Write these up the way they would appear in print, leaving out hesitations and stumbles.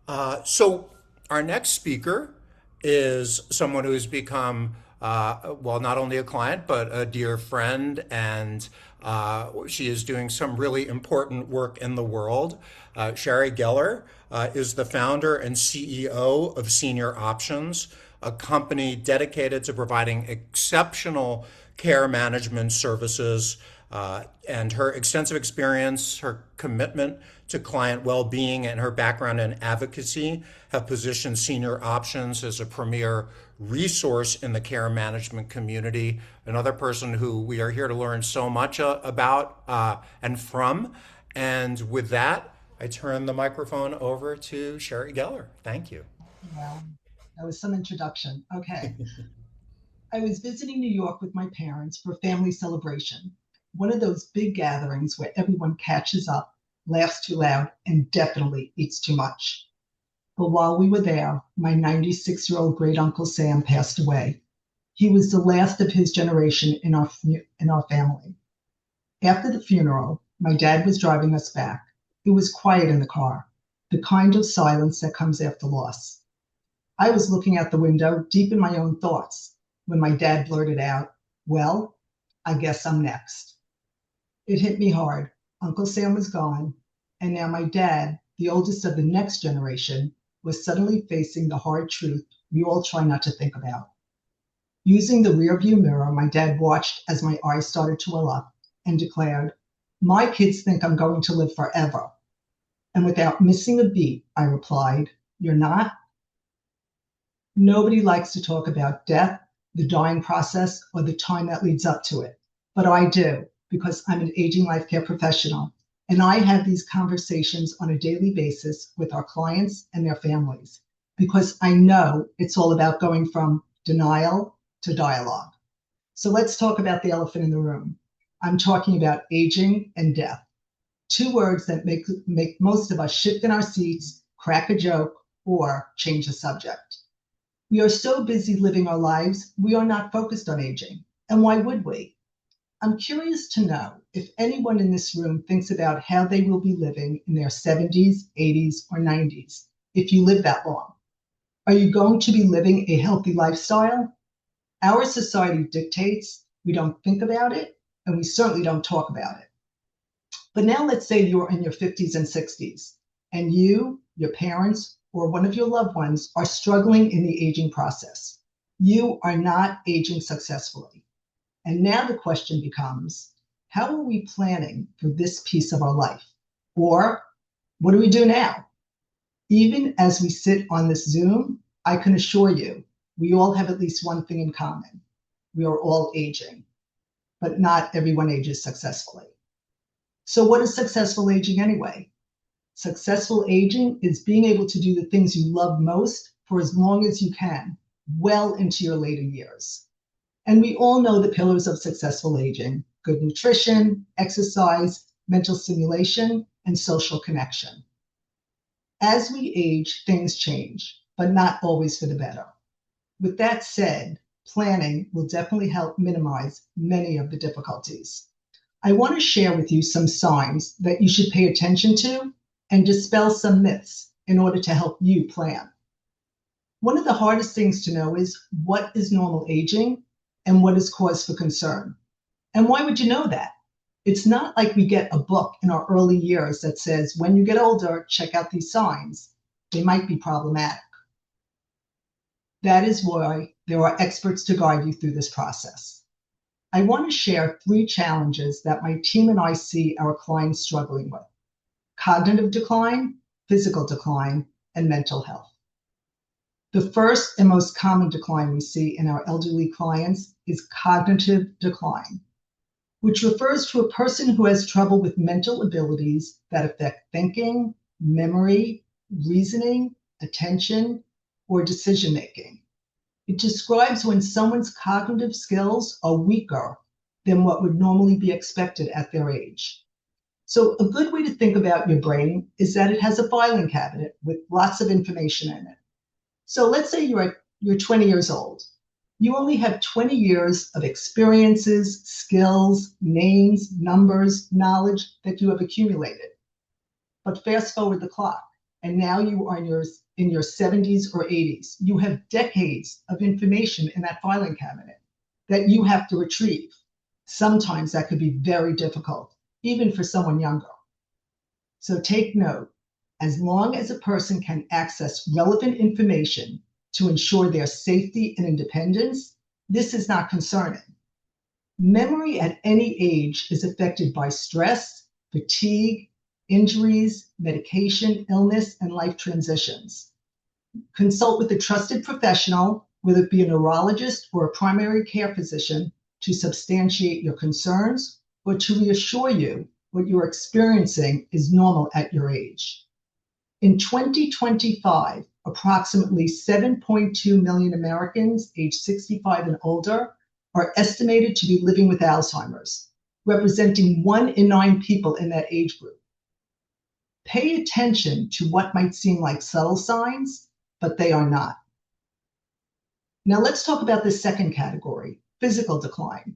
So our next speaker is someone who has become, well, not only a client, but a dear friend, and she is doing some really important work in the world. Shari Geller is the founder and CEO of Senior Options, a company dedicated to providing exceptional care management services. And her extensive experience, her commitment to client well being, and her background in advocacy have positioned Senior Options as a premier resource in the care management community. Another person who we are here to learn so much about and from. And with that, I turn the microphone over to Shari Geller. Thank you. Well, that was some introduction. Okay. I was visiting New York with my parents for a family celebration, one of those big gatherings where everyone catches up, laughs too loud, and definitely eats too much. But while we were there, my 96-year-old great uncle Sam passed away. He was the last of his generation in our family. After the funeral, my dad was driving us back. It was quiet in the car, the kind of silence that comes after loss. I was looking out the window, deep in my own thoughts, when my dad blurted out, "Well, I guess I'm next." It hit me hard. Uncle Sam was gone, and now my dad, the oldest of the next generation, was suddenly facing the hard truth we all try not to think about. Using the rearview mirror, my dad watched as my eyes started to well up and declared, "My kids think I'm going to live forever." And without missing a beat, I replied, "You're not?" Nobody likes to talk about death, the dying process, or the time that leads up to it. But I do, because I'm an aging life care professional, and I have these conversations on a daily basis with our clients and their families, because I know it's all about going from denial to dialogue. So let's talk about the elephant in the room. I'm talking about aging and death, two words that make most of us shift in our seats, crack a joke, or change the subject. We are so busy living our lives, we are not focused on aging. And why would we? I'm curious to know if anyone in this room thinks about how they will be living in their 70s, 80s, or 90s, if you live that long. Are you going to be living a healthy lifestyle? Our society dictates, we don't think about it, and we certainly don't talk about it. But now let's say you're in your 50s and 60s, and you, your parents, or one of your loved ones are struggling in the aging process. You are not aging successfully. And now the question becomes, how are we planning for this piece of our life? Or what do we do now? Even as we sit on this Zoom, I can assure you, we all have at least one thing in common. We are all aging, but not everyone ages successfully. So what is successful aging anyway? Successful aging is being able to do the things you love most for as long as you can, well into your later years. And we all know the pillars of successful aging: good nutrition, exercise, mental stimulation, and social connection. As we age, things change, but not always for the better. With that said, planning will definitely help minimize many of the difficulties. I want to share with you some signs that you should pay attention to and dispel some myths in order to help you plan. One of the hardest things to know is what is normal aging and what is cause for concern. And why would you know that? It's not like we get a book in our early years that says, when you get older, check out these signs. They might be problematic. That is why there are experts to guide you through this process. I want to share 3 challenges that my team and I see our clients struggling with: cognitive decline, physical decline, and mental health. The first and most common decline we see in our elderly clients is cognitive decline, which refers to a person who has trouble with mental abilities that affect thinking, memory, reasoning, attention, or decision making. It describes when someone's cognitive skills are weaker than what would normally be expected at their age. So a good way to think about your brain is that it has a filing cabinet with lots of information in it. So let's say you're 20 years old. You only have 20 years of experiences, skills, names, numbers, knowledge that you have accumulated. But fast forward the clock. and now you are in your 70s or 80s. You have decades of information in that filing cabinet that you have to retrieve. Sometimes that could be very difficult, even for someone younger. So take note, as long as a person can access relevant information to ensure their safety and independence, this is not concerning. Memory at any age is affected by stress, fatigue, injuries, medication, illness, and life transitions. Consult with a trusted professional, whether it be a neurologist or a primary care physician, to substantiate your concerns or to reassure you what you're experiencing is normal at your age. In 2025, approximately 7.2 million Americans aged 65 and older are estimated to be living with Alzheimer's, representing 1 in 9 people in that age group. Pay attention to what might seem like subtle signs, but they are not. Now let's talk about the second category, physical decline,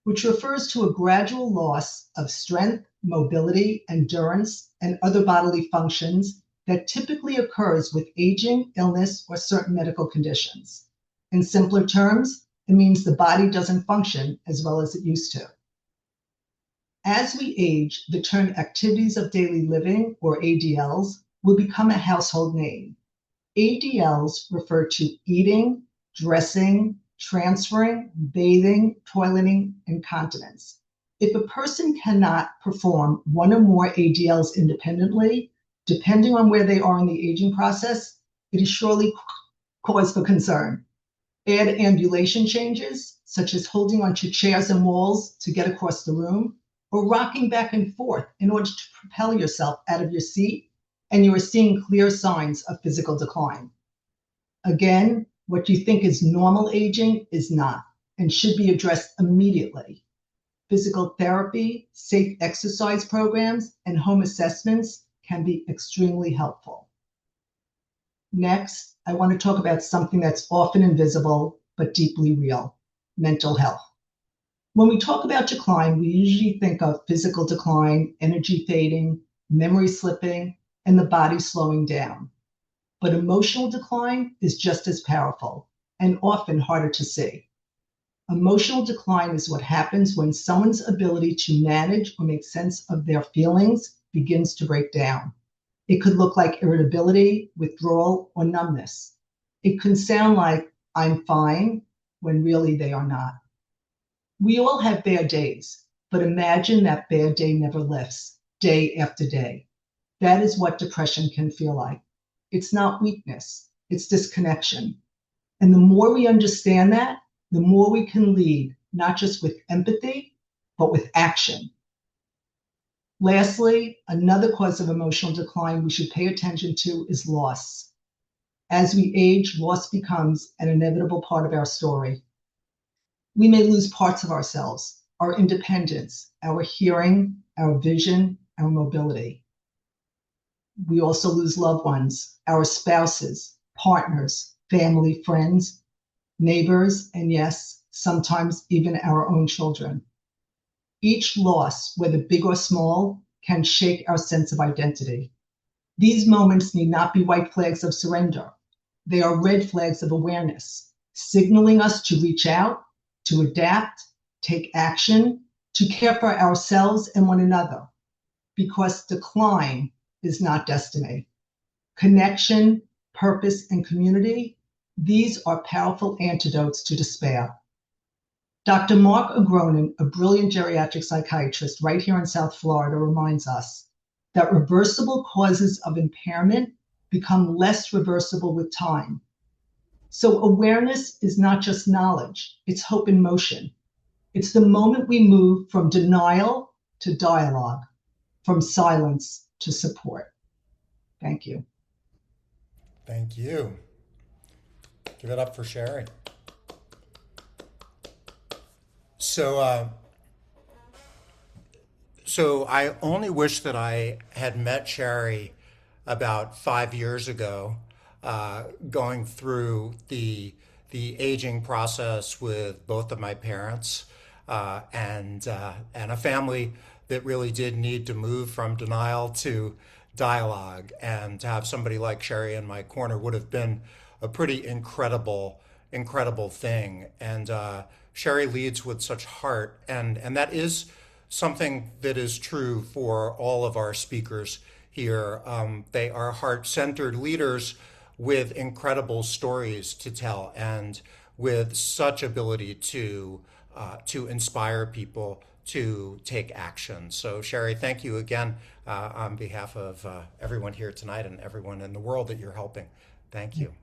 which refers to a gradual loss of strength, mobility, endurance, and other bodily functions that typically occurs with aging, illness, or certain medical conditions. In simpler terms, it means the body doesn't function as well as it used to. As we age, the term activities of daily living, or ADLs, will become a household name. ADLs refer to eating, dressing, transferring, bathing, toileting, and continence. If a person cannot perform one or more ADLs independently, depending on where they are in the aging process, it is surely cause for concern. Add ambulation changes, such as holding onto chairs and walls to get across the room, or rocking back and forth in order to propel yourself out of your seat, and you are seeing clear signs of physical decline. Again, what you think is normal aging is not and should be addressed immediately. Physical therapy, safe exercise programs, and home assessments can be extremely helpful. Next, I want to talk about something that's often invisible but deeply real, mental health. When we talk about decline, we usually think of physical decline, energy fading, memory slipping, and the body slowing down. But emotional decline is just as powerful and often harder to see. Emotional decline is what happens when someone's ability to manage or make sense of their feelings begins to break down. It could look like irritability, withdrawal, or numbness. It can sound like, I'm fine, when really they are not. We all have bad days, but imagine that bad day never lifts, day after day. That is what depression can feel like. It's not weakness, it's disconnection. And the more we understand that, the more we can lead, not just with empathy, but with action. Lastly, another cause of emotional decline we should pay attention to is loss. As we age, loss becomes an inevitable part of our story. We may lose parts of ourselves, our independence, our hearing, our vision, our mobility. We also lose loved ones, our spouses, partners, family, friends, neighbors, and yes, sometimes even our own children. Each loss, whether big or small, can shake our sense of identity. These moments need not be white flags of surrender. They are red flags of awareness, signaling us to reach out, to adapt, take action, to care for ourselves and one another. Because decline is not destiny. Connection, purpose, and community, these are powerful antidotes to despair. Dr. Mark Agronin, a brilliant geriatric psychiatrist right here in South Florida, reminds us that reversible causes of impairment become less reversible with time. So awareness is not just knowledge, it's hope in motion. It's the moment we move from denial to dialogue, from silence to support. Thank you. Thank you. Give it up for Shari. So, so I only wish that I had met Shari about 5 years ago, going through the aging process with both of my parents, and a family that really did need to move from denial dialogue, and to have somebody like Shari in my corner would have been a pretty incredible thing. And Shari leads with such heart, and that is something that is true for all of our speakers here. They are heart-centered leaders with incredible stories to tell and with such ability to inspire people to take action. So, Shari, thank you again on behalf of everyone here tonight and everyone in the world that you're helping. Thank you.